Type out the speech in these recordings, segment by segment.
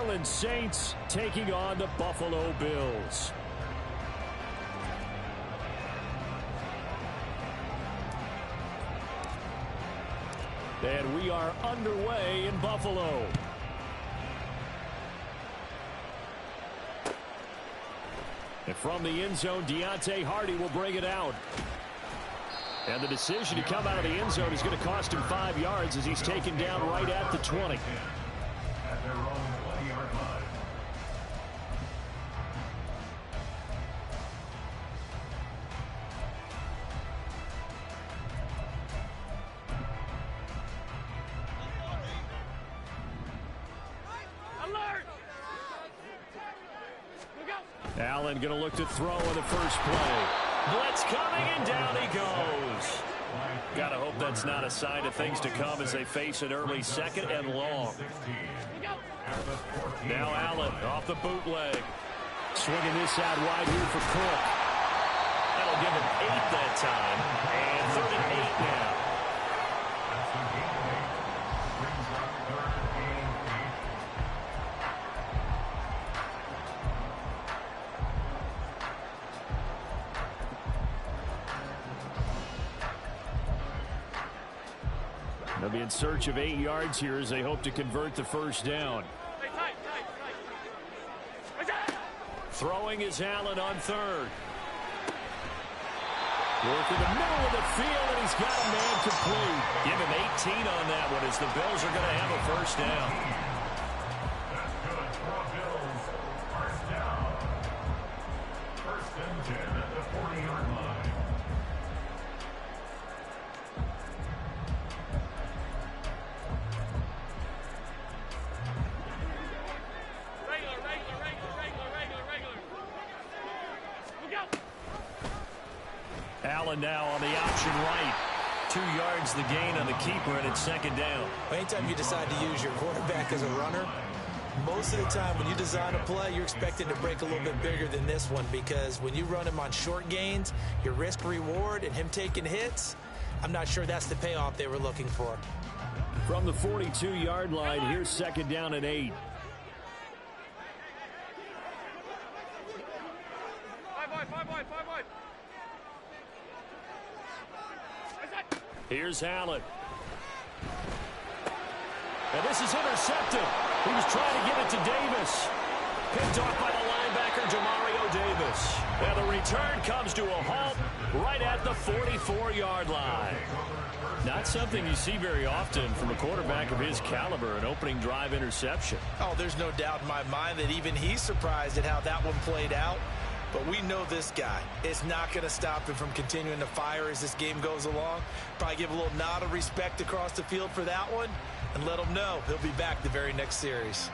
Orleans Saints taking on the Buffalo Bills. And we are underway in Buffalo. And from the end zone, Deontay Hardy will bring it out. And the decision to come out of the end zone is going to cost him 5 yards as he's taken down right at the 20. At their own 20-yard line. Allen going to look to throw on the first play. Blitz coming, and down he goes. Gotta hope that's not a sign of things to come as they face an early second and long. Now Allen off the bootleg. Swinging this out wide here for Cook. That'll give him 8 that time. And 3rd and 8 now. They'll be in search of 8 yards here as they hope to convert the first down. Throwing is Allen on 3rd. Working the middle of the field, and he's got a man complete. Give him 18 on that one as the Bills are going to have a first down. That's good for Bills. First down. 1st and 10 at the 40-yard line. Allen now on the option right. 2 yards the gain on the keeper, and it's 2nd down. Anytime you decide to use your quarterback as a runner, most of the time when you design a play, you're expected to break a little bit bigger than this one, because when you run him on short gains, your risk-reward and him taking hits, I'm not sure that's the payoff they were looking for. From the 42-yard line, here's 2nd down and 8. Here's Allen. And this is intercepted. He was trying to get it to Davis. Picked off by the linebacker, Demario Davis. And the return comes to a halt right at the 44-yard line. Not something you see very often from a quarterback of his caliber, an opening drive interception. Oh, there's no doubt in my mind that even he's surprised at how that one played out. But we know this guy. It's not going to stop him from continuing to fire as this game goes along. Probably give a little nod of respect across the field for that one and let him know he'll be back the very next series.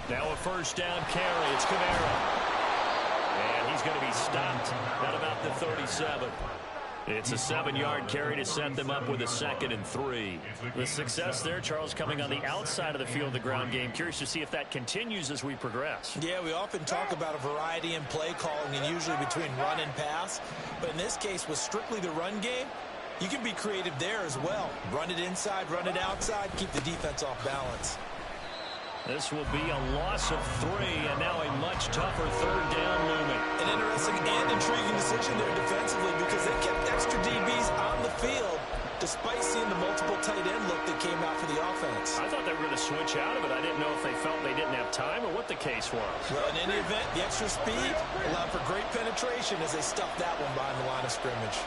Now a first down carry. It's Kamara. And he's going to be stopped at about the 37. It's a 7-yard carry to set them up with a 2nd and 3. The success there, Charles, coming on the outside of the field, the ground game. Curious to see if that continues as we progress. Yeah, we often talk about a variety in play calling and usually between run and pass. But in this case, with strictly the run game, you can be creative there as well. Run it inside, run it outside, keep the defense off balance. This will be a loss of 3, and now a much tougher 3rd down looming. An interesting and intriguing decision there defensively, because they kept extra DBs on the field despite seeing the multiple tight end look that came out for the offense. I thought they were going to switch out of it. I didn't know if they felt they didn't have time or what the case was. Well, in any event, the extra speed allowed for great penetration as they stuffed that one behind the line of scrimmage.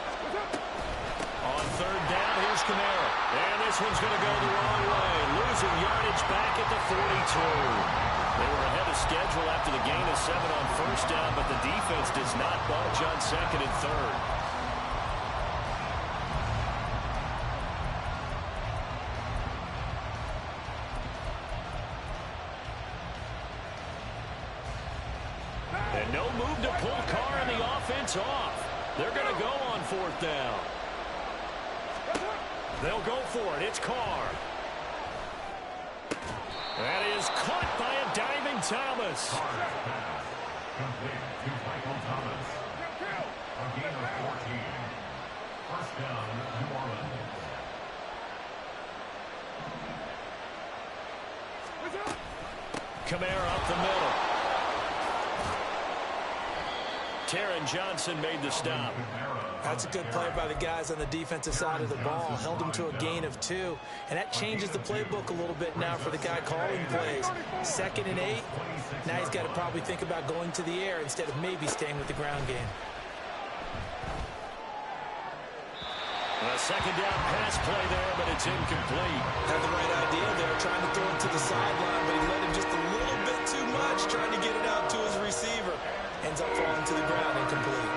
On 3rd down, here's Kamara. And this one's going to go the wrong way. Losing yardage back at the 42. They were ahead of schedule after the gain of 7 on 1st down, but the defense does not budge on 2nd and 3rd. And no move to pull Carr and the offense off. They're going to go on 4th down. They'll go for it. It's Carr. That is caught by a diving Thomas. Complete to Michael Thomas. A gain of 14. First down, New Orleans. Kamara up the middle. Taron Johnson made the stop. That's a good play by the guys on the defensive side of the ball. Held them to a gain of 2. And that changes the playbook a little bit now for the guy calling plays. 2nd and 8. Now he's got to probably think about going to the air instead of maybe staying with the ground game. A second down pass play there, but it's incomplete. Had the right idea there, trying to throw it to the sideline, but he let him just a little bit too much, trying to get it out to his receiver. Ends up falling to the ground, incomplete.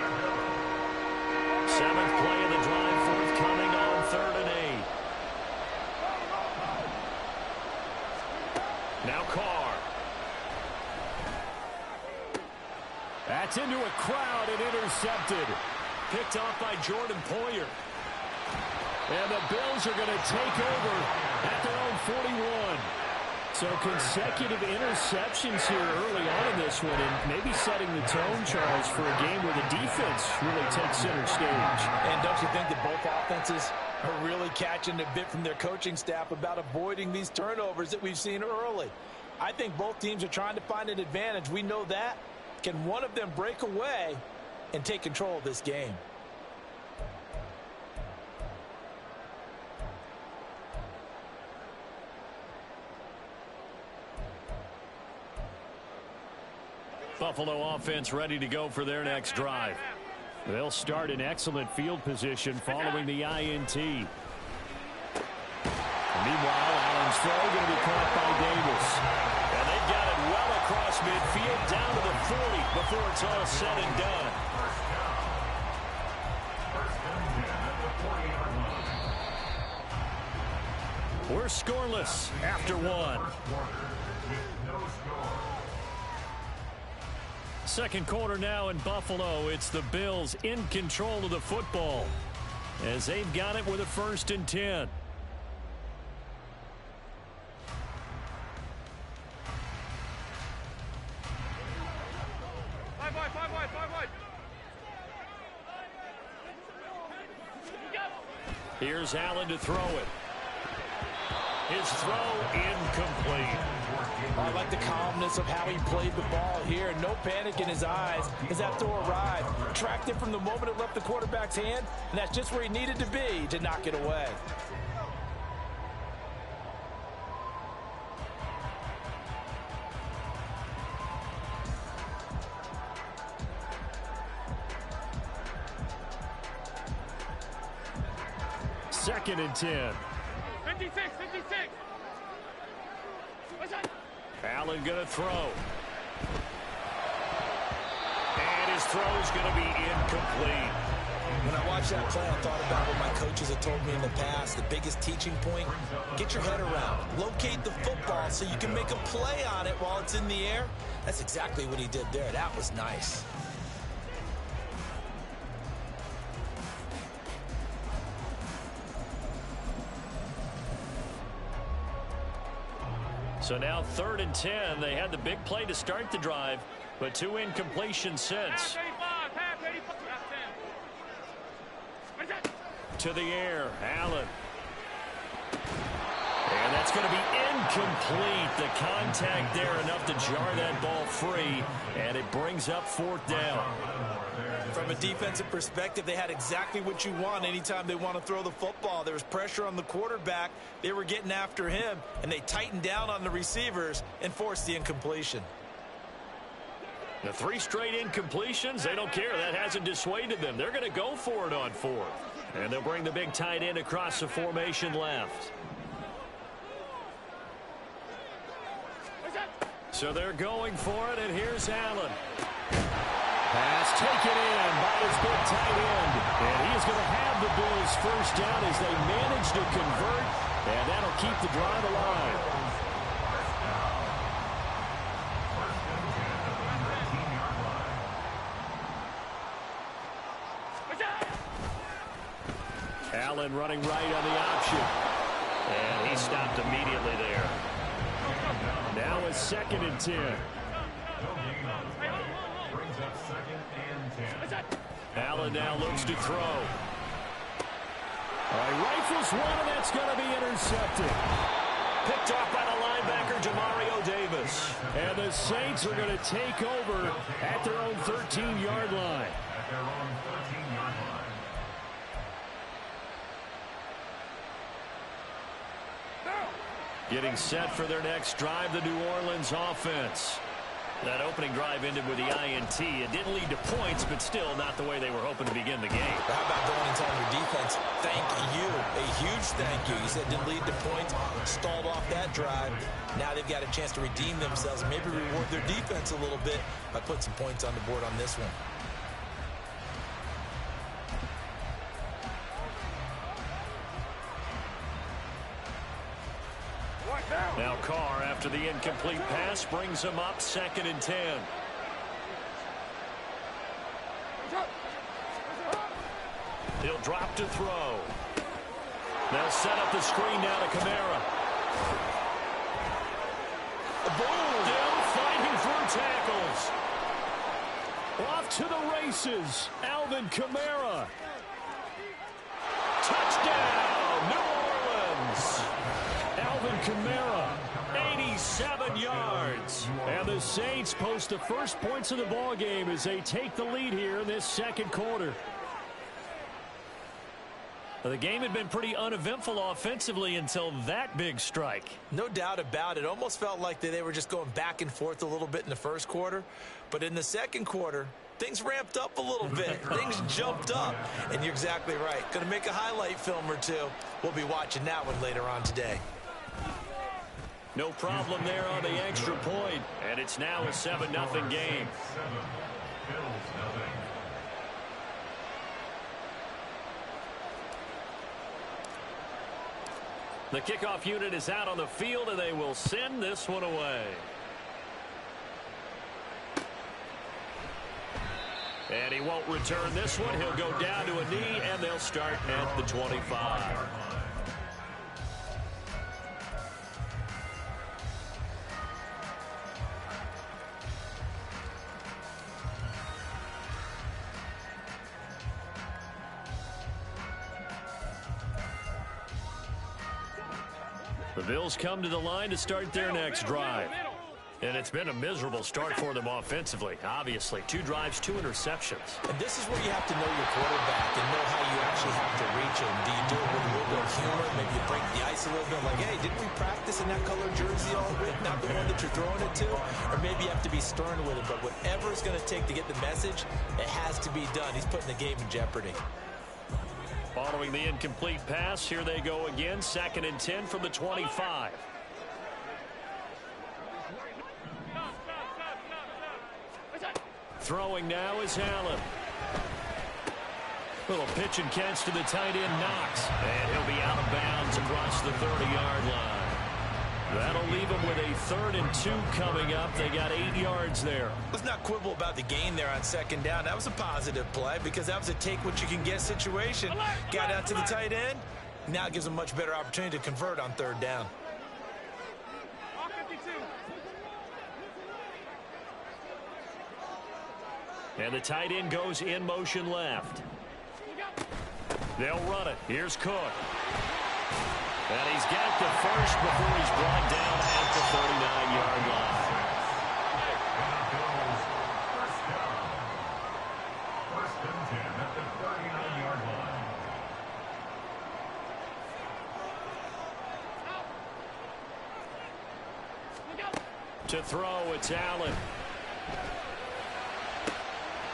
7th play of the drive, forthcoming on 3rd and 8. Now Carr. That's into a crowd and intercepted. Picked off by Jordan Poyer. And the Bills are going to take over at their own 41. So consecutive interceptions here early on in this one, and maybe setting the tone, Charles, for a game where the defense really takes center stage. And don't you think that both offenses are really catching a bit from their coaching staff about avoiding these turnovers that we've seen early? I think both teams are trying to find an advantage. We know that. Can one of them break away and take control of this game? Buffalo offense ready to go for their next drive. They'll start in excellent field position following the INT. And meanwhile, Allen's throw going to be caught by Davis. And they've got it well across midfield down to the 40 before it's all said and done. We're scoreless after 1. Second quarter now in Buffalo. It's the Bills in control of the football as they've got it with a 1st and 10. Here's Allen to throw it. His throw incomplete. I like the calmness of how he played the ball here. No panic in his eyes as that throw arrived. Tracked it from the moment it left the quarterback's hand, and that's just where he needed to be to knock it away. Second and 10. 56. Allen going to throw. And his throw's going to be incomplete. When I watched that play, I thought about what my coaches have told me in the past. The biggest teaching point, get your head around. Locate the football so you can make a play on it while it's in the air. That's exactly what he did there. That was nice. So now 3rd and 10. They had the big play to start the drive, but 2 incompletions since. To the air, Allen. And that's going to be incomplete. The contact there enough to jar that ball free, and it brings up 4th down. From a defensive perspective, they had exactly what you want anytime they want to throw the football. There was pressure on the quarterback. They were getting after him, and they tightened down on the receivers and forced the incompletion. The 3 straight incompletions, they don't care. That hasn't dissuaded them. They're going to go for it on 4th. And they'll bring the big tight end across the formation left. So they're going for it, and here's Allen. Pass taken in by his big tight end. And he is going to have the Bills 1st down as they manage to convert, and that'll keep the drive alive. Allen running right on the option. And he stopped immediately there. Now it's 2nd and 10. Allen now looks to throw. All right, rifles one, and that's going to be intercepted. Picked off by the linebacker, Demario Davis. And the Saints are going to take over at their own 13-yard line. At their own 13-yard line. Getting set for their next drive, the New Orleans offense. That opening drive ended with the INT. It didn't lead to points, but still not the way they were hoping to begin the game. How about going and telling your defense, thank you, a huge thank you. You said it didn't lead to points, stalled off that drive. Now they've got a chance to redeem themselves, maybe reward their defense a little bit by putting some points on the board on this one. Now Carr, after the incomplete pass, brings him up 2nd and 10. He'll drop to throw. They'll set up the screen down to Kamara. Still fighting through tackles. Off to the races, Alvin Kamara. Touchdown, New Orleans. Alvin Kamara. 87 yards. And the Saints post the first points of the ball game as they take the lead here in this second quarter. The game had been pretty uneventful offensively until that big strike. No doubt about it. Almost felt like they were just going back and forth a little bit in the first quarter. But in the second quarter, things ramped up a little bit. Things jumped up. And you're exactly right. Going to make a highlight film or two. We'll be watching that one later on today. No problem there on the extra point. And it's now a 7-0 game. Bills nothing. The kickoff unit is out on the field, and they will send this one away. And he won't return this one. He'll go down to a knee, and they'll start at the 25. The Bills come to the line to start their next drive. And it's been a miserable start for them offensively, obviously. 2 drives, 2 interceptions. And this is where you have to know your quarterback and know how you actually have to reach him. Do you do it with a little bit of humor? Maybe you break the ice a little bit, like, hey, didn't we practice in that color jersey all week, not the one that you're throwing it to? Or maybe you have to be stern with it, but whatever it's going to take to get the message, it has to be done. He's putting the game in jeopardy. Following the incomplete pass, here they go again. 2nd and 10 from the 25. Throwing now is Allen. Little pitch and catch to the tight end, Knox. And he'll be out of bounds across the 30-yard line. That'll leave them with a 3rd and 2 coming up. They got 8 yards there. Let's not quibble about the gain there on 2nd down. That was a positive play because that was a take-what-you-can-get situation. Got out to the tight end. Now it gives them a much better opportunity to convert on 3rd down. And the tight end goes in motion left. They'll run it. Here's Cook. And he's got the first before he's brought down at the 39-yard line. First down. 1st and 10 at the 39-yard line. To throw, it's Allen.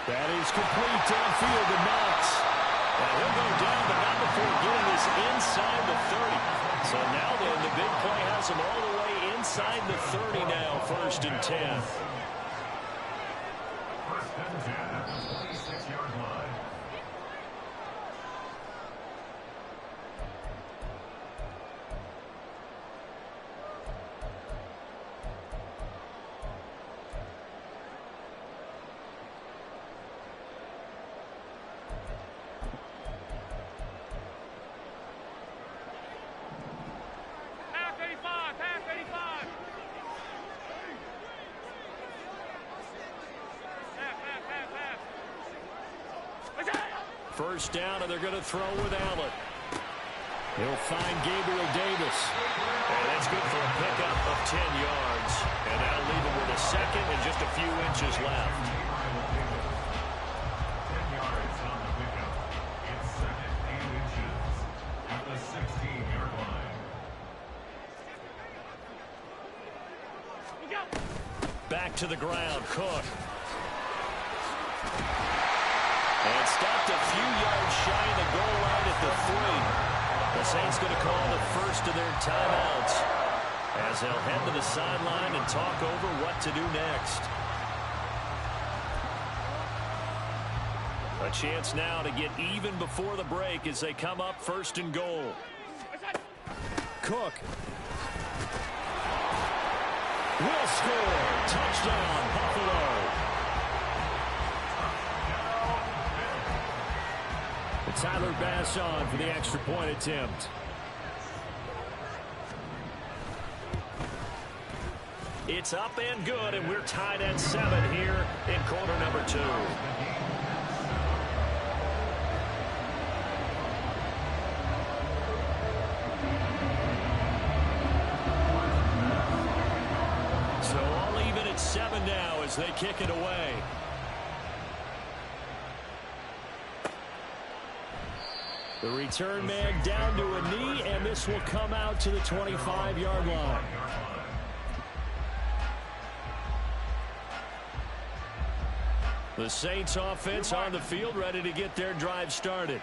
That is complete downfield to Knox. And he'll go down, but not before getting this inside the 30. So now then, the big play has him all the way inside the 30 now, 1st and 10. 1st and 10 at the 26-yard line. First down, and they're going to throw with Allen. He'll find Gabriel Davis. And that's good for a pickup of 10 yards. And that'll leave him with a second and just a few inches left. 10 yards on the pickup. It's second and inches at the 16-yard line. Back to the ground, Cook. And stopped a few yards shy of the goal line at the 3. The Saints going to call the first of their timeouts as they'll head to the sideline and talk over what to do next. A chance now to get even before the break as they come up first and goal. Cook will score. Touchdown, Buffalo. Tyler Bass on for the extra point attempt. It's up and good, and we're tied at 7 here in quarter number 2. So all even at 7 now as they kick it away. The return man down to a knee, and this will come out to the 25-yard line. The Saints offense on the field, ready to get their drive started.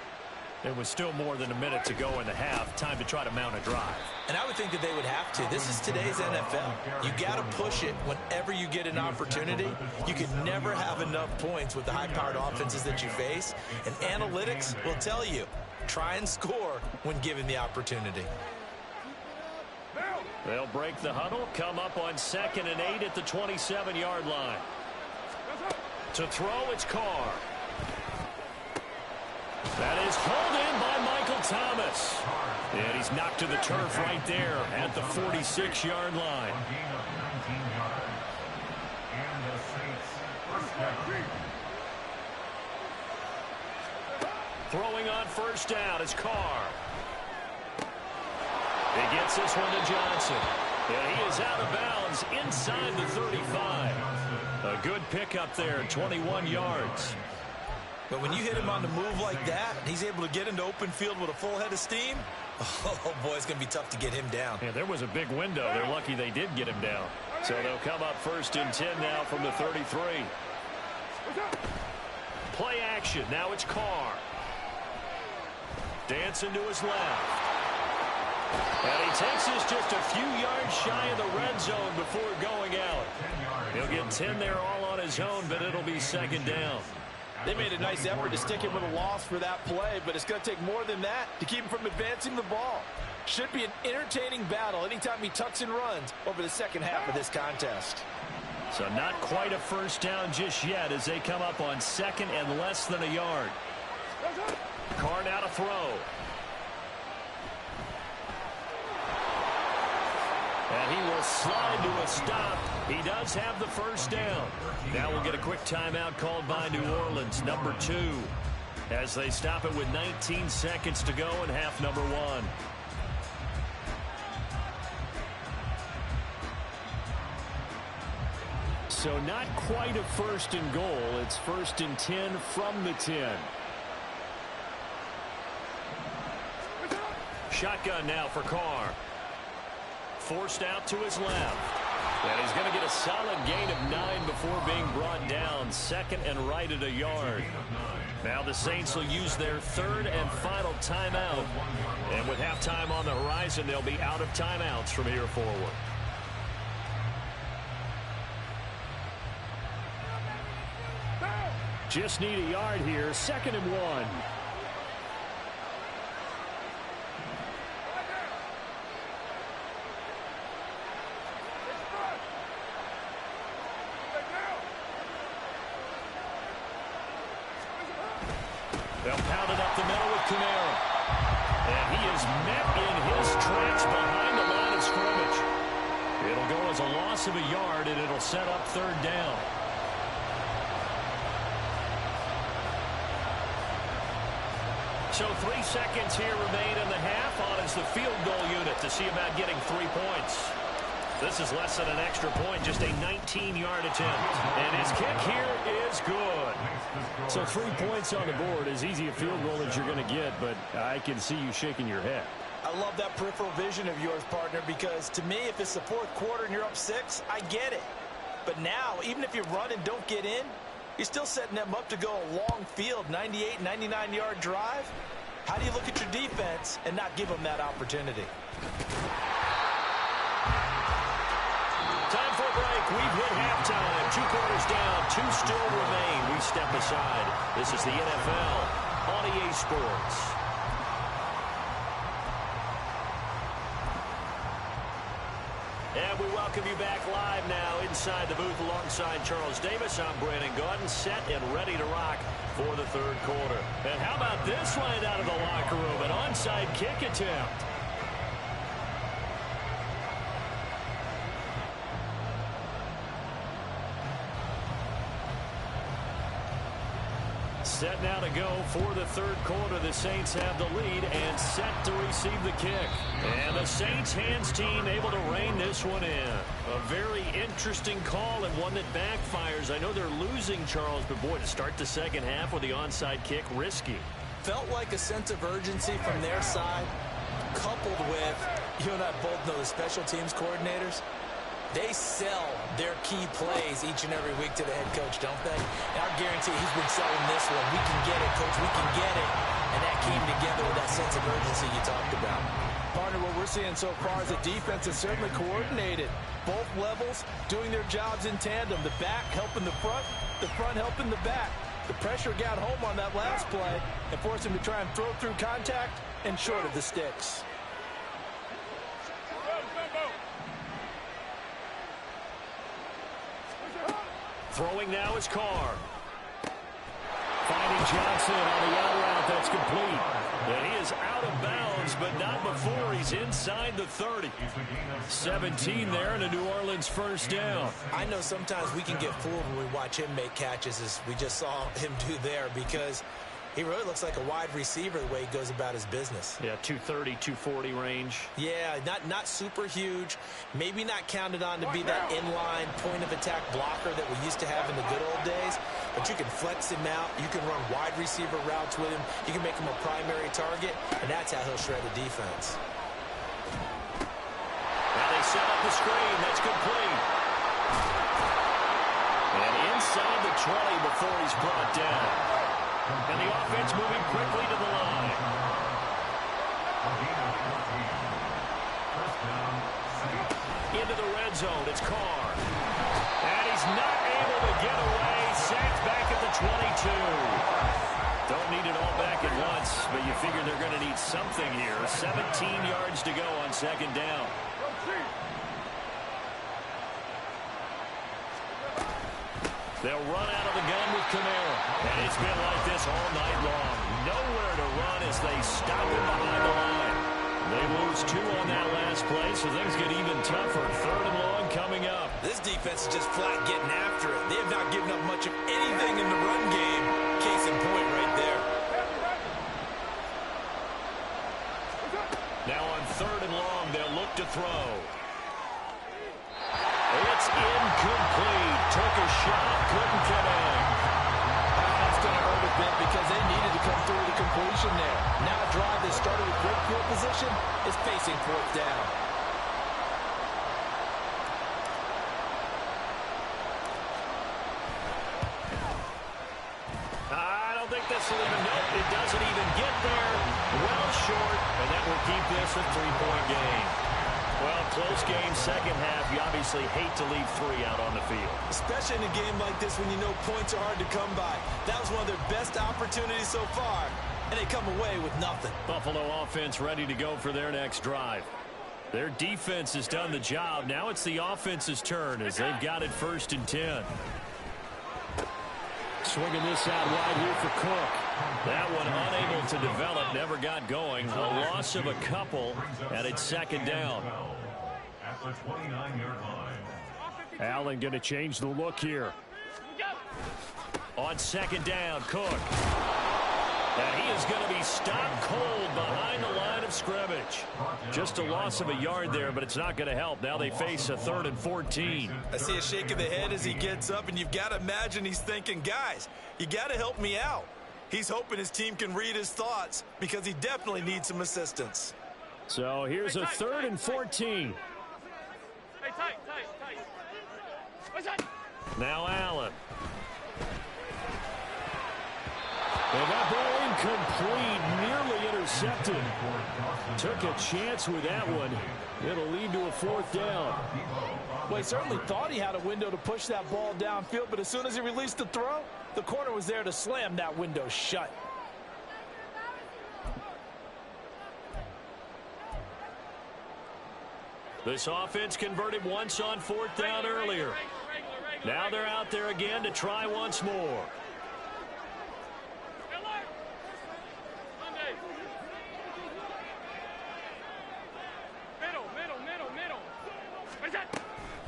There was still more than a minute to go in the half. Time to try to mount a drive. And I would think that they would have to. This is today's NFL. You got to push it whenever you get an opportunity. You can never have enough points with the high-powered offenses that you face. And analytics will tell you, try and score when given the opportunity. They'll break the huddle, come up on 2nd and 8 at the 27-yard line. To throw, it's Carr. That is hauled in by Michael Thomas. And he's knocked to the turf right there at the 46-yard line. Throwing on first down is Carr. He gets this one to Johnson. And he is out of bounds inside the 35. A good pickup there, 21 yards. But when you hit him on the move like that, he's able to get into open field with a full head of steam. Oh, boy, it's going to be tough to get him down. Yeah, there was a big window. They're lucky they did get him down. So they'll come up 1st and 10 now from the 33. Play action. Now it's Carr. Dancing to his left. And he takes this just a few yards shy of the red zone before going out. He'll get 10 there all on his own, but it'll be 2nd down. They made a nice effort to stick him with a loss for that play, but it's going to take more than that to keep him from advancing the ball. Should be an entertaining battle anytime he tucks and runs over the second half of this contest. So not quite a first down just yet as they come up on 2nd and less than a yard. Carr now to throw. And he will slide to a stop. He does have the first down. Now we'll get a quick timeout called by New Orleans, number 2, as they stop it with 19 seconds to go in half number 1. So not quite a 1st and goal. It's 1st and 10 from the 10. Shotgun now for Carr. Forced out to his left. And he's going to get a solid gain of 9 before being brought down. 2nd and right at a yard. Now the Saints will use their 3rd and final timeout. And with halftime on the horizon, they'll be out of timeouts from here forward. Just need a yard here. 2nd and 1. They'll pound it up the middle with Kamara. And he is met in his tracks behind the line of scrimmage. It'll go as a loss of a yard, and it'll set up 3rd down. So 3 seconds here remain in the half. On as the field goal unit to see about getting 3 points. This is less than an extra point, just a 19-yard attempt. And his kick here is good. So 3 points on the board, as easy a field goal as you're going to get, but I can see you shaking your head. I love that peripheral vision of yours, partner, because to me, if it's the fourth quarter and you're up 6, I get it. But now, even if you run and don't get in, you're still setting them up to go a long field, 98, 99-yard drive. How do you look at your defense and not give them that opportunity? Time for a break. We've hit halftime. 2 quarters down. 2 still remain. We step aside. This is the NFL on EA Sports. And we welcome you back live now inside the booth alongside Charles Davis. I'm Brandon Gaudin, set and ready to rock for the third quarter. And how about this line out of the locker room? An onside kick attempt. Set now to go for the third quarter. The Saints have the lead and set to receive the kick. And the Saints hands team able to rein this one in. A very interesting call and one that backfires. I know they're losing, Charles, but boy, to start the second half with the onside kick, risky. Felt like a sense of urgency from their side, coupled with, you and I both know the special teams coordinators. They sell their key plays each and every week to the head coach, don't they? And I guarantee he's been selling this one. We can get it, coach. We can get it. And that came together with that sense of urgency you talked about. Partner, what we're seeing so far is the defense is certainly coordinated. Both levels doing their jobs in tandem. The back helping the front helping the back. The pressure got home on that last play and forced him to try and throw through contact and short of the sticks. Throwing now is Carr. Finding Johnson on the out route. That's complete. And he is out of bounds, but not before he's inside the 30. 17 there and a New Orleans first down. I know sometimes we can get fooled when we watch him make catches, as we just saw him do there, because he really looks like a wide receiver the way he goes about his business. Yeah, 230, 240 range. Yeah, not super huge. Maybe not counted on to be that inline point-of-attack blocker that we used to have in the good old days. But you can flex him out. You can run wide receiver routes with him. You can make him a primary target, and that's how he'll shred the defense. Now they set up the screen. That's complete. And inside the 20 before he's brought down. And the offense moving quickly to the line. Into the red zone. It's Carr. And he's not able to get away. Sacked back at the 22. Don't need it all back at once, but you figure they're going to need something here. 17 yards to go on second down. They'll run out of the gun with Kamara. And it's been like this all night long. Nowhere to run as they stop him behind the line. They lose 2 on that last play, so things get even tougher. Third and long coming up. This defense is just flat getting after it. They have not given up much of anything in the run game. Case in point right there. Now on third and long, they'll look to throw. It's incomplete. Took a shot, couldn't connect. That's going to hurt a bit because they needed to come through the completion there. Now a drive that started with great field position is facing fourth down. I don't think this will even, nope, it doesn't even get there. Well short, and that will keep this a 3-point game. Well, close game, second half. You obviously hate to leave 3 out on the field. Especially in a game like this when you know points are hard to come by. That was one of their best opportunities so far, and they come away with nothing. Buffalo offense ready to go for their next drive. Their defense has done the job. Now it's the offense's turn as they've got it 1st and 10. Swinging this out wide here for Cook. That one unable to develop, never got going. A loss of a couple, and it's second down. At the 29-yard line. Allen going to change the look here. On second down, Cook. And he is going to be stopped cold behind the line of scrimmage. Just a loss of a yard there, but it's not going to help. Now they face a 3rd and 14. I see a shake of the head as he gets up, and you've got to imagine he's thinking, guys, you got to help me out. He's hoping his team can read his thoughts because he definitely needs some assistance. So here's a 3rd and 14. Hey, tight. What's that? Now Allen. And that ball incomplete, nearly intercepted. Took a chance with that one. It'll lead to a 4th down. Well, he certainly thought he had a window to push that ball downfield, but as soon as he released the throw, the corner was there to slam that window shut. This offense converted once on 4th down earlier. Now they're out there again to try once more.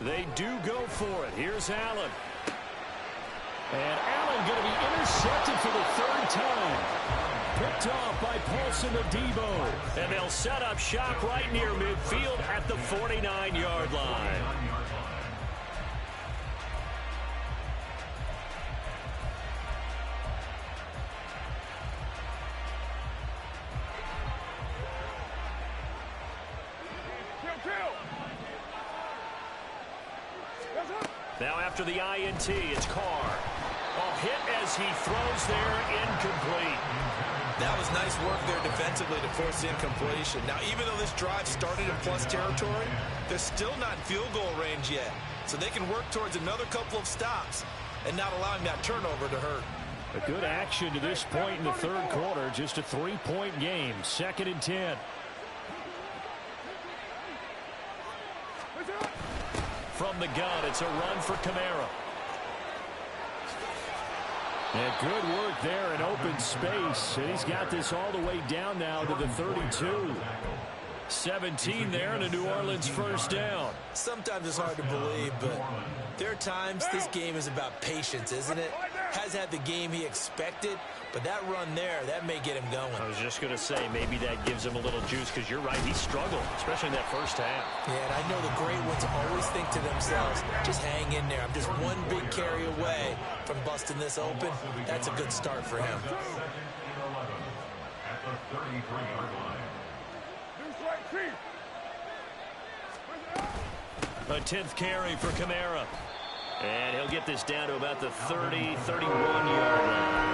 They do go for it. Here's Allen. And Allen going to be intercepted for the 3rd time. Picked off by Paulson Adebo. And they'll set up shop right near midfield at the 49-yard line. Now after the INT, it's Carr. A hit as he throws there, incomplete. That was nice work there defensively to force the incompletion. Now, even though this drive started in plus territory, they're still not in field goal range yet. So they can work towards another couple of stops and not allowing that turnover to hurt. A good action to this point in the 3rd quarter. Just a 3-point game. 2nd and 10. From the gun, it's a run for Kamara. And good work there in open space. And he's got this all the way down now to the 32. 17 there and a New Orleans 1st down. Sometimes it's hard to believe, but there are times this game is about patience, isn't it? Has had the game he expected, but that run there, that may get him going. I was just going to say, maybe that gives him a little juice, because you're right, he struggled, especially in that 1st half. Yeah, and I know the great ones always think to themselves, just hang in there. I'm just one big carry away from busting this open. That's a good start for him. At the 33-yard line. A 10th carry for Kamara. And he'll get this down to about the 30, 31-yard line.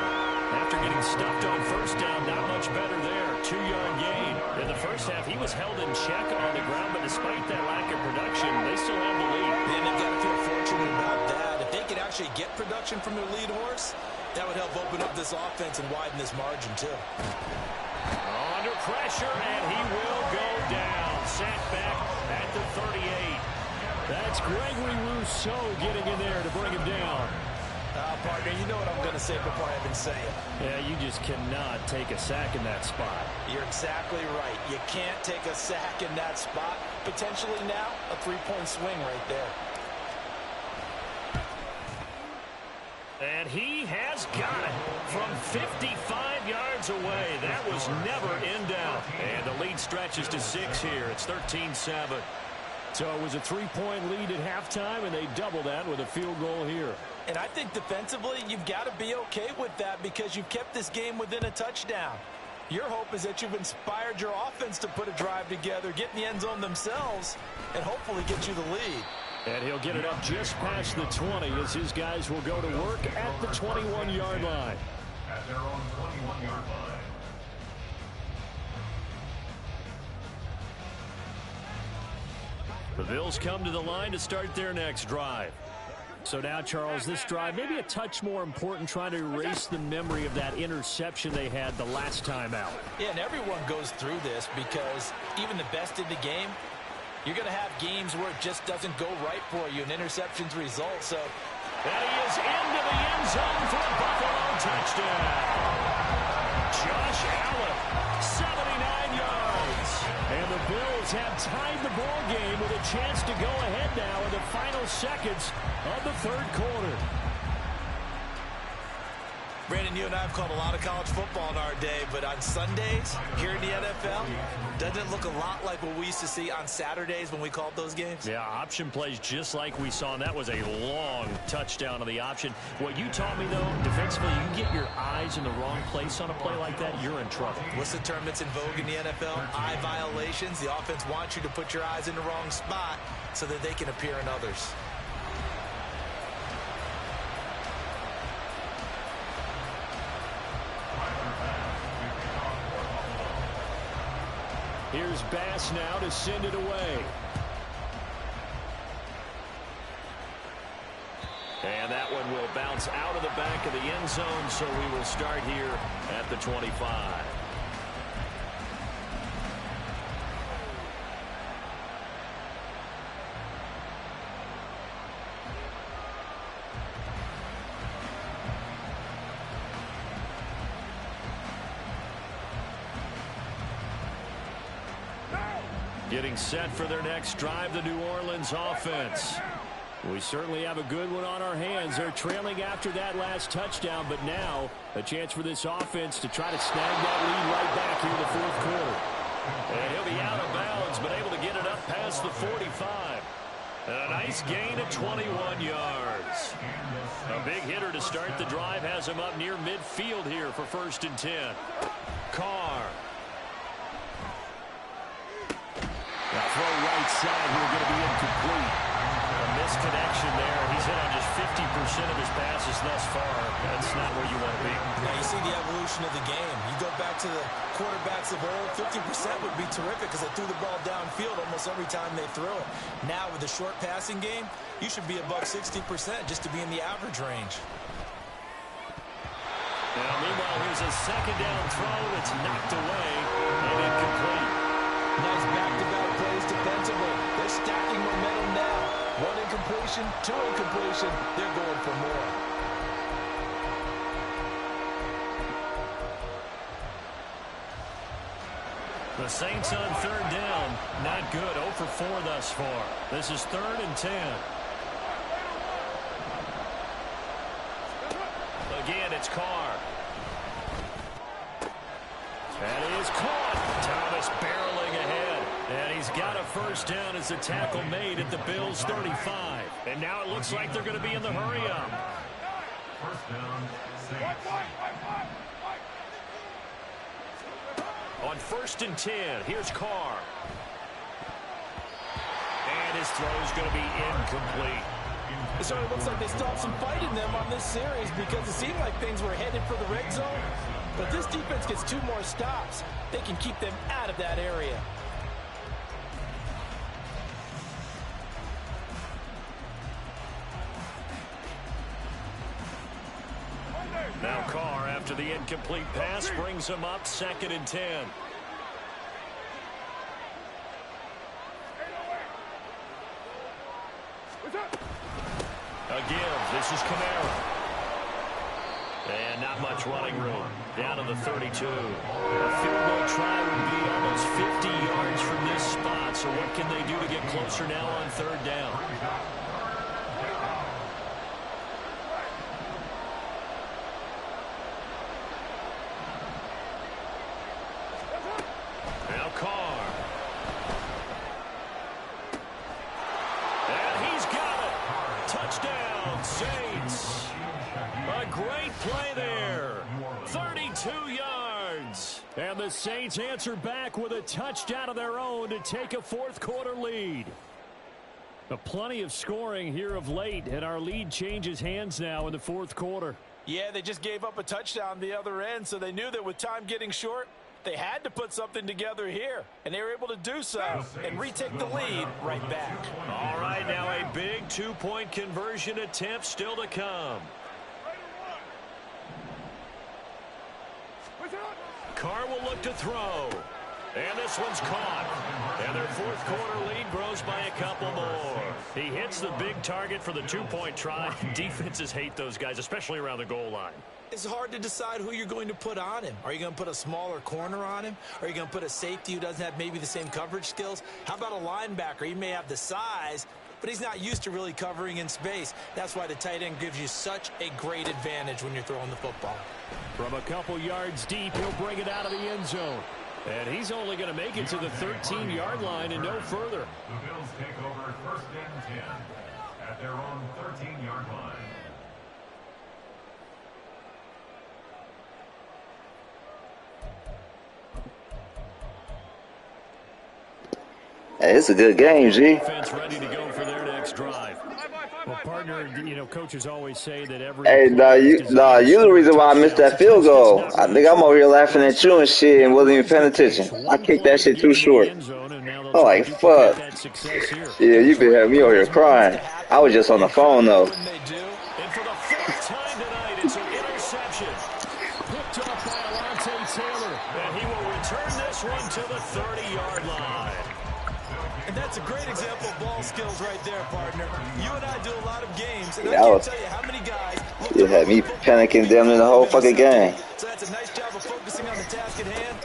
After getting stuffed on 1st down, not much better there. 2-yard gain. In the 1st half, he was held in check on the ground, but despite that lack of production, they still have the lead. And they've got to feel fortunate about that. If they could actually get production from their lead horse, that would help open up this offense and widen this margin, too. Under pressure, and he will go down. Sat back at the 38. That's Gregory Rousseau getting in there to bring him down. Partner, you know what I'm going to say before I even say it. Yeah, you just cannot take a sack in that spot. You're exactly right. You can't take a sack in that spot. Potentially now, a 3-point swing right there. And he has got it from 55 yards away. That was never in doubt. And the lead stretches to 6 here. It's 13-7. So it was a 3-point lead at halftime, and they double that with a field goal here. And I think defensively, you've got to be okay with that because you've kept this game within a touchdown. Your hope is that you've inspired your offense to put a drive together, get in the end zone themselves, and hopefully get you the lead. And he'll get it up just past the 20 as his guys will go to work at the 21-yard line. At their own 21-yard line. The Bills come to the line to start their next drive. So now, Charles, this drive maybe a touch more important, trying to erase the memory of that interception they had the last time out. Yeah, and everyone goes through this because even the best in the game, you're going to have games where it just doesn't go right for you, and interceptions result. So, and he is into the end zone for a Buffalo touchdown. Josh Allen, 79 yards. And the Bills have tied the ball game with a chance to go ahead now in the final seconds of the 3rd quarter. Brandon, you and I have called a lot of college football in our day, but on Sundays here in the NFL, doesn't it look a lot like what we used to see on Saturdays when we called those games? Yeah, option plays just like we saw, and that was a long touchdown on the option. What you taught me, though, defensively, you get your eyes in the wrong place on a play like that, you're in trouble. What's the term that's in vogue in the NFL? Eye violations. The offense wants you to put your eyes in the wrong spot so that they can appear in others. Here's Bass now to send it away. And that one will bounce out of the back of the end zone, so we will start here at the 25. Getting set for their next drive, the New Orleans offense. We certainly have a good one on our hands. They're trailing after that last touchdown, but now a chance for this offense to try to snag that lead right back here in the fourth quarter. And he'll be out of bounds, but able to get it up past the 45. And a nice gain of 21 yards. A big hitter to start the drive has him up near midfield here for 1st and 10. Carr. Now throw right side here, going to be incomplete. A misconnection there. He's hit on just 50% of his passes thus far. That's not where you want to be. Now you see the evolution of the game. You go back to the quarterbacks of old, 50% would be terrific because they threw the ball downfield almost every time they threw it. Now with the short passing game, you should be above 60% just to be in the average range. Now meanwhile, here's a second down throw that's knocked away and incomplete. Nice back-to-back plays defensively. They're stacking momentum now. One incompletion, two incompletion. They're going for more. The Saints on 3rd down. Not good. 0 for 4 thus far. This is 3rd and 10. Again, it's Carr. That is caught. Thomas barreling ahead. And he's got a first down as the tackle made at the Bills' 35. And now it looks like they're going to be in the hurry-up. First down, Saints. On 1st and 10, here's Carr. And his throw's going to be incomplete. It certainly looks like they stopped some fight in them on this series because it seemed like things were headed for the red zone. But this defense gets 2 more stops. They can keep them out of that area. Now Carr, after the incomplete pass, brings him up 2nd and 10. Again, this is Kamara. And not much running room. Down to the 32. A field goal try would be almost 50 yards from this spot. So what can they do to get closer now on 3rd down? Now Carr. And he's got it. Touchdown, Saints. A great play there. 32 yards. And the Saints answer back with a touchdown of their own to take a 4th quarter lead. Plenty of scoring here of late, and our lead changes hands now in the 4th quarter. Yeah, they just gave up a touchdown the other end, so they knew that with time getting short, they had to put something together here, and they were able to do so and retake the lead right back. All right, now a big 2-point conversion attempt still to come. Carr will look to throw. And this one's caught. And their 4th quarter lead grows by a couple more. He hits the big target for the 2-point try. Defenses hate those guys, especially around the goal line. It's hard to decide who you're going to put on him. Are you going to put a smaller corner on him? Are you going to put a safety who doesn't have maybe the same coverage skills? How about a linebacker? He may have the size, but he's not used to really covering in space. That's why the tight end gives you such a great advantage when you're throwing the football. From a couple yards deep, he'll bring it out of the end zone. And he's only going to make it to the 13-yard line and no further. The Bills take over 1st and 10 at their own 13-yard line. Hey, it's a good game, G. Defense ready to go for their next drive. Well, partner, you know, coaches always say that every. Hey, you the reason why I missed that field goal. I think I'm over here laughing at you and shit and wasn't even paying attention. I kicked that shit too short. I'm like, fuck. Yeah, you been having me over here crying. I was just on the phone, though. And for the 4th time tonight, it's an interception. Picked up by Alontae Taylor. And he will return this one to the 30-yard line. And that's a great example of ball skills right there, partner. You and I do a lot of games, and Yeah, I can't tell you how many guys... You had me panicking damn near the whole fucking game. So that's a nice job of focusing on the task at hand.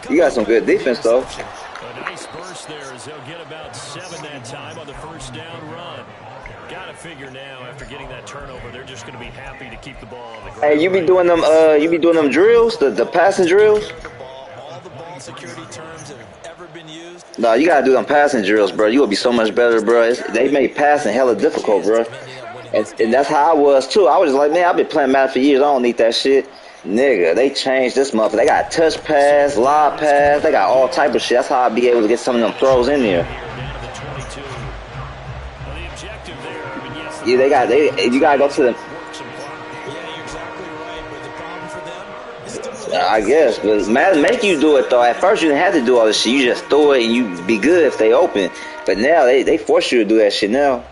You got some good defense, though. A nice burst there as they'll get about 7 that time on the 1st down run. Got to figure now, after getting that turnover, they're just going to be happy to keep the ball on the ground. Hey, you be doing them drills, the passing drills? All the ball security terms that have ever been used. No, you gotta do them passing drills, bro. You will be so much better, bro. They made passing hella difficult, bro. And that's how I was too. I was just like, man, I've been playing Madden for years. I don't need that shit. Nigga, they changed this motherfucker. They got touch pass, lob pass. They got all type of shit. That's how I be able to get some of them throws in there. Yeah, you gotta go to the. I guess, but Madden make you do it though. At first you didn't have to do all this shit. You just throw it and you be good if they open. But now they force you to do that shit now.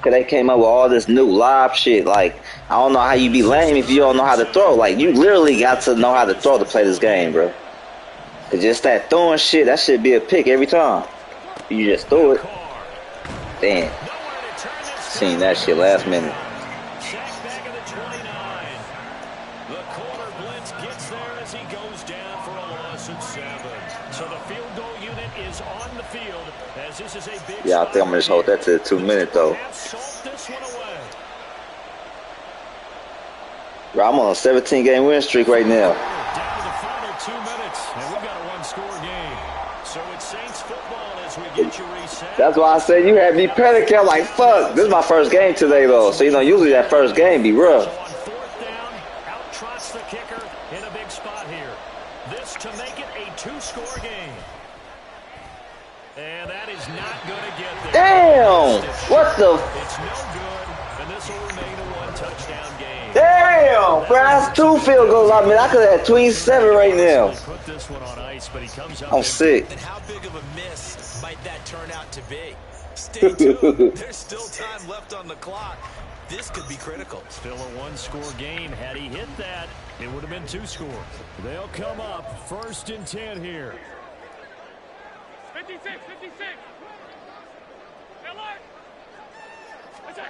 Cause they came up with all this new live shit. Like, I don't know how you be lame if you don't know how to throw. Like, you literally got to know how to throw to play this game, bro. Cause just that throwing shit, that should be a pick every time. You just throw it. Damn. Seen that shit last minute. Yeah, I think I'm gonna just hold that to the 2 minute though. Bro, I'm on a 17-game win streak right now. Down to the final 2 minutes, and we've got a one-score game. So it's Saints football as we get you reset. That's why I said you had me panicking. I'm like, fuck. This is my first game today though, so you know usually that first game be rough. So on 4th down, out trots the kicker in a big spot here. This to make it a 2-score game. And that is not going to get there. Damn! What the? It's no good, and this will remain a 1-touchdown game. Damn, bro, that's 2 field goals. I mean, I could have had 27 right now. Put this one on ice, but he comes up. I'm sick. And how big of a miss might that turn out to be? Stay tuned. There's still time left on the clock. This could be critical. Still a 1-score game. Had he hit that, it would have been 2 scores. They'll come up 1st and 10 here. 56.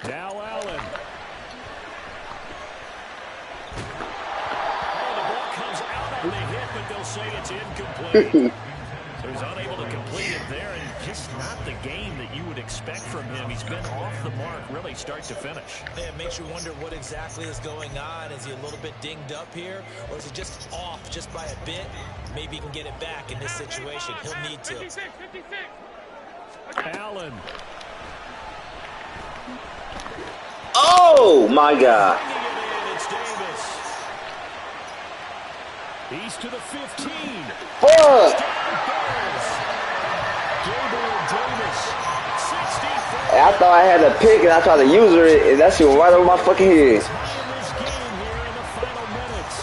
Now Allen. Oh, the ball comes out on the hit, but they'll say it's incomplete. So he's unable to complete it there, and just not the game that you would expect from him. He's been off the mark, really, start to finish. Yeah, it makes you wonder what exactly is going on. Is he a little bit dinged up here, or is he just off just by a bit? Maybe he can get it back in this situation. He'll need to. 56. Allen. Oh my God! It's Davis. He's to the 15. Fuck! Gabriel Davis. 64. Hey, I thought I had a pick and I tried to use it, and that shit went right over my fucking head. This game here in the final minutes.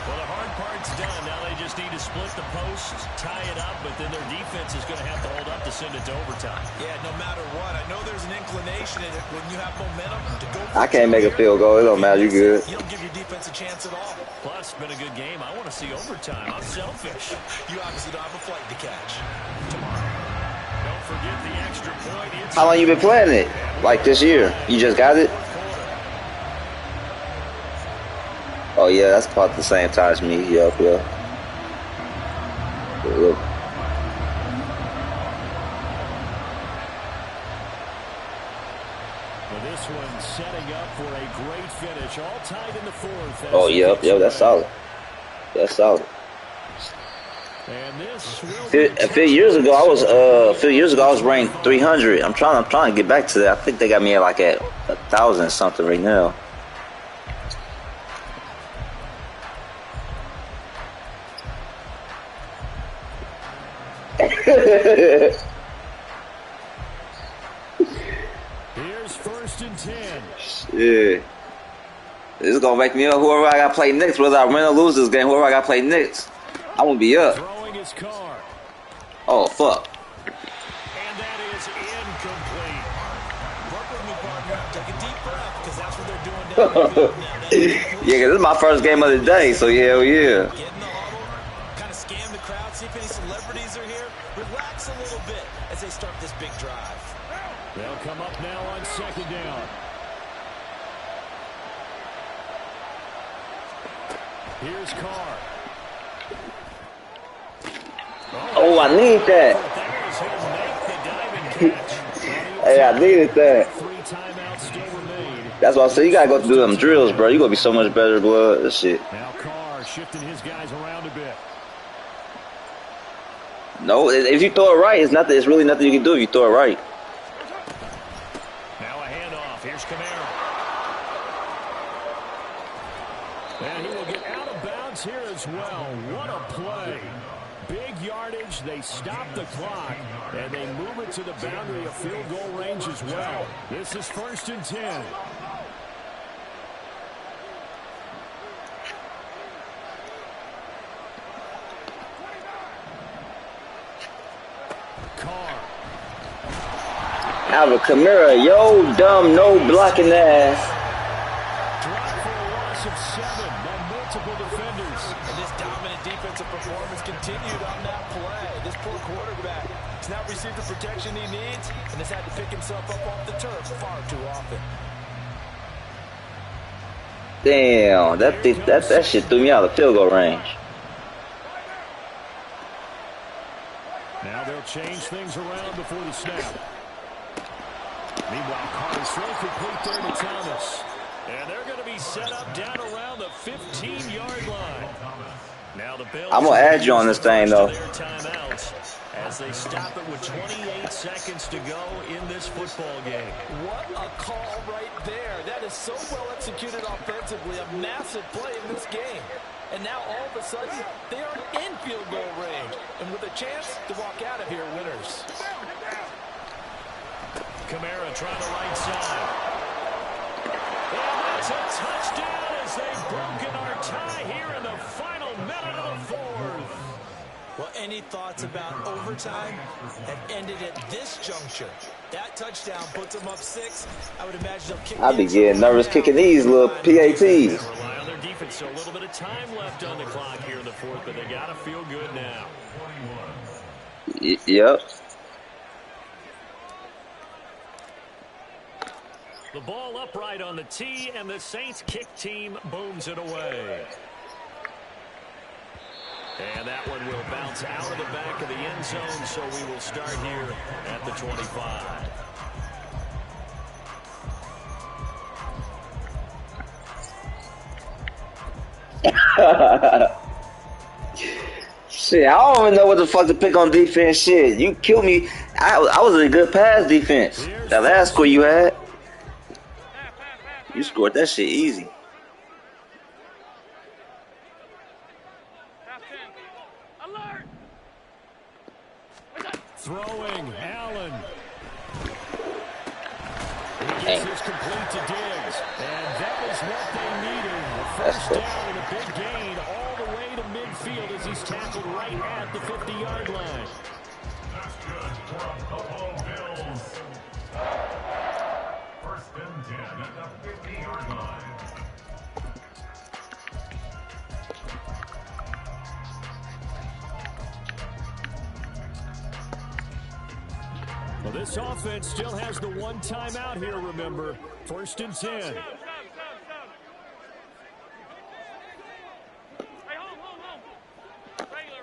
Well, the hard part's done. Now they just need to split the posts, tie it up, but then their defense is going to have to hold up to send it to overtime. Yeah, no matter what. I know there's an inclination in it when you have momentum to go. I can't make a field goal. It don't matter. You good? You don't give your defense a chance at all. Plus, it's been a good game. I want to see overtime. I'm selfish. You obviously don't have a flight to catch. Don't forget the extra point. How long you been playing it? Like this year? You just got it? Oh yeah, that's about the same time as me. Yep. Look. Well, this this one setting up for a great finish. All tied in the fourth. Oh, yep, that's solid. That's solid. And this a few years ago, I was ranked 300. I'm trying to get back to that. I think they got me like at 1,000 something right now. Here's 1st and 10. Yeah. This is gonna make me up. Whoever I got to play next, whether I win or lose this game, whoever I got to play next, I'm gonna be up. Throwing his car. Oh fuck. And that is incomplete. Work with me, partner. Take a deep breath, because that's what they're doing down the field. Yeah, 'cause this is my first game of the day, so hell yeah. Get in the huddle, kind of scan the crowd, see if any celebrities are here. Relax a little bit as they start this big drive. They'll come up now on 2nd down. Here's Carr. Oh, I need that. Hey, I needed that. 3 timeouts still remain. That's why I said you gotta go do them drills, bro. You gonna be so much better, blood. This shit. Now Carr shifting his guys around a bit. No, if you throw it right, it's really nothing you can do if you throw it right. Now a handoff. Here's Kamara. And he will get out of bounds here as well. What a play. Big yardage. They stop the clock, and they move it to the boundary of field goal range as well. This is 1st and 10. Carr. Alvin Kamara, yo, dumb, no blocking ass. Drop for a loss of 7 by multiple defenders. And this dominant defensive performance continued on that play. This poor quarterback has not received the protection he needs and has had to pick himself up off the turf far too often. Damn, that shit threw me out of the field goal range. Now they'll change things around before the snap. Meanwhile, Carr is throw complete there to Thomas. And they're going to be set up down around the 15-yard line. Now the Bills, I'm gonna add you on this thing though. As they stop it with 28 seconds to go in this football game. What a call right there. That is so well executed offensively. A massive play in this game. And now all of a sudden, they are in field goal range. And with a chance to walk out of here winners. Kamara trying the right side. And that's a touchdown as they've broken our tie here in the final minute of the fourth. Well, any thoughts about overtime that ended at this juncture? That touchdown puts them up 6. I would imagine they'll kick. I be getting nervous kicking these little PATs. Rely on their defense, so a little bit of time left on the clock here in the fourth, but they got to feel good now. Yep. The ball upright on the tee, and the Saints kick team booms it away. And that one will bounce out of the back of the end zone, so we will start here at the 25. Shit, I don't even know what the fuck to pick on defense. Shit, you killed me. I was in a good pass defense. That last score you had, you scored that shit easy. Throwing, Allen. He gets this complete to Diggs. And that is what they needed. A first down and a big gain all the way to midfield as he's tackled right at the 50-yard line. That's good for a Buffalo Bills. 1st and 10 at the 50-yard line. Well, this offense still has the one timeout here, remember. 1st and 10. Hey, home. Regular.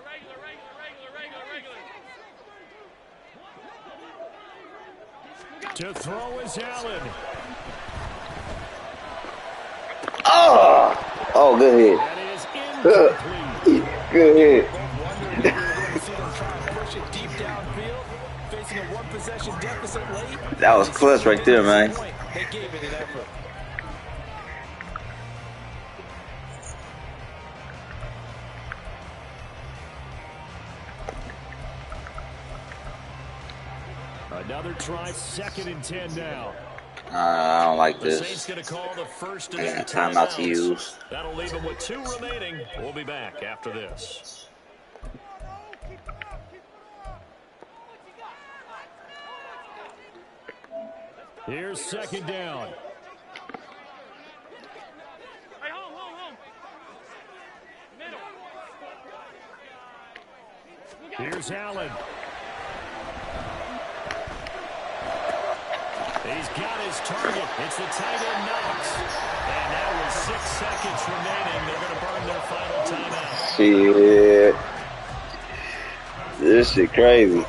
To throw is Allen. Oh, good hit. That is incomplete. Good hit. Deep downfield, facing a one-possession deficit late. That was clutch right there, man. They gave it an effort. Another try, 2nd and 10 now. I don't like The Saints this. going to call the first of I their got timeout to timeouts. use. That'll leave them with 2 remaining. We'll be back after this. Here's 2nd down. Hey, home. Middle. Here's Allen. He's got his target. It's the tight end Knox. And now with 6 seconds remaining, they're going to burn their final timeout. Shit. This shit crazy.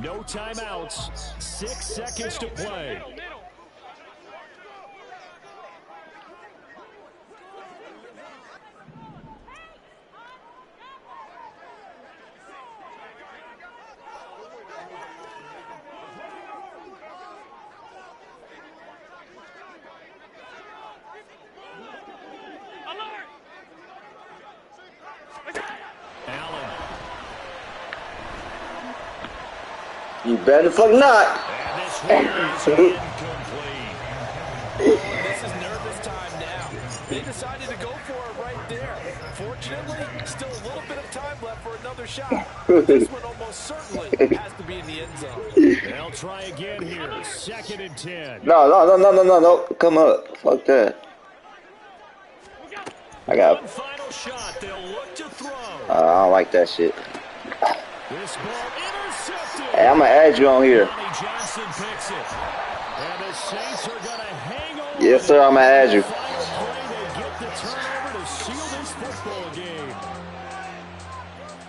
No timeouts. 6 seconds to play. Allen. You better fuck not. And this one is incomplete. This is nervous time now. They decided to go for it right there. Fortunately, still a little bit of time left for another shot. This one almost certainly has to be in the end zone. They'll try again here. 2nd and 10. No. Come up. Fuck that. I got. One final shot. They'll look to throw. I don't like that shit. This ball intercepted. Hey, I'm gonna add you on here. Johnny Johnson picks it. And the Saints are going to hang on. Yes, sir. I'm gonna add you. Final play, they get the turnover to seal this football game.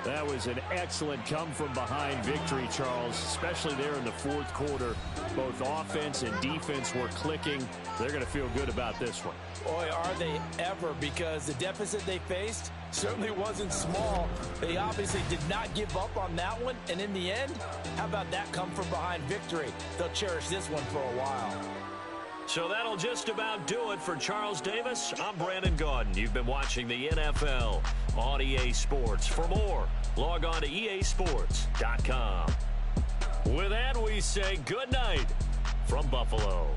That was an excellent come-from-behind victory, Charles, especially there in the 4th quarter. Both offense and defense were clicking. They're going to feel good about this one. Boy, are they ever, because the deficit they faced certainly wasn't small. They obviously did not give up on that one, and in the end, how about that come-from-behind victory? They'll cherish this one for a while. So that'll just about do it for Charles Davis. I'm Brandon Gaudin. You've been watching the NFL on EA Sports. For more, log on to easports.com. With that, we say good night from Buffalo.